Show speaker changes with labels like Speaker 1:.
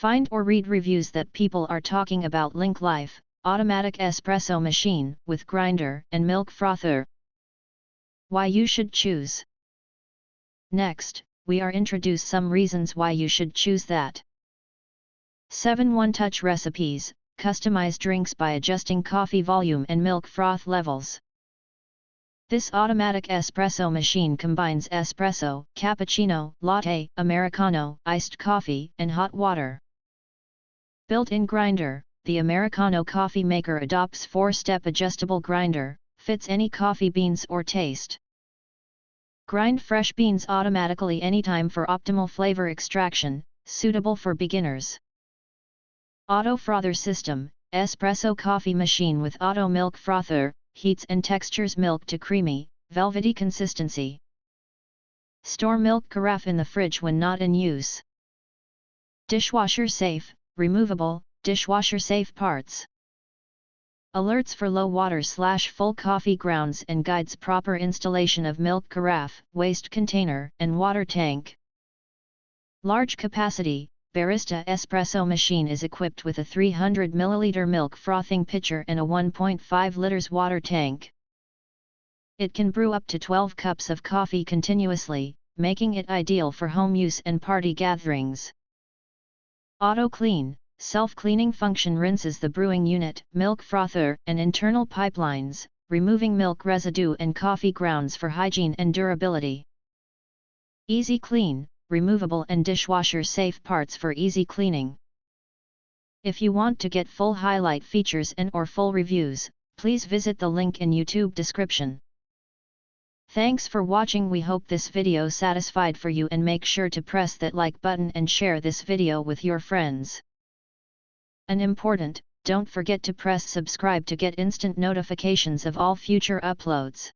Speaker 1: Find or read reviews that people are talking about LINKLIFE Automatic Espresso Machine with Grinder and Milk Frother. Why you should choose. Next, we are introduce some reasons why you should choose that. 7 one-touch recipes, customize drinks by adjusting coffee volume and milk froth levels. This automatic espresso machine combines espresso, cappuccino, latte, Americano, iced coffee, and hot water. Built-in grinder, the Americano coffee maker adopts 4-step adjustable grinder, fits any coffee beans or taste. Grind fresh beans automatically anytime for optimal flavor extraction, suitable for beginners. Auto frother system, espresso coffee machine with auto milk frother, heats and textures milk to creamy, velvety consistency. Store milk carafe in the fridge when not in use. Dishwasher safe, removable, dishwasher safe parts. Alerts for low water/full coffee grounds and guides proper installation of milk carafe, waste container, and water tank. Large capacity, Barista espresso machine is equipped with a 300 ml milk frothing pitcher and a 1.5 liters water tank. It can brew up to 12 cups of coffee continuously, making it ideal for home use and party gatherings. Auto clean, self-cleaning function rinses the brewing unit, milk frother, and internal pipelines, removing milk residue and coffee grounds for hygiene and durability. Easy clean, removable and dishwasher safe parts for easy cleaning. If you want to get full highlight features and or full reviews, please visit the link in YouTube description. Thanks for watching. We hope this video satisfied for you, and make sure to press that like button and share this video with your friends. And important, don't forget to press subscribe to get instant notifications of all future uploads.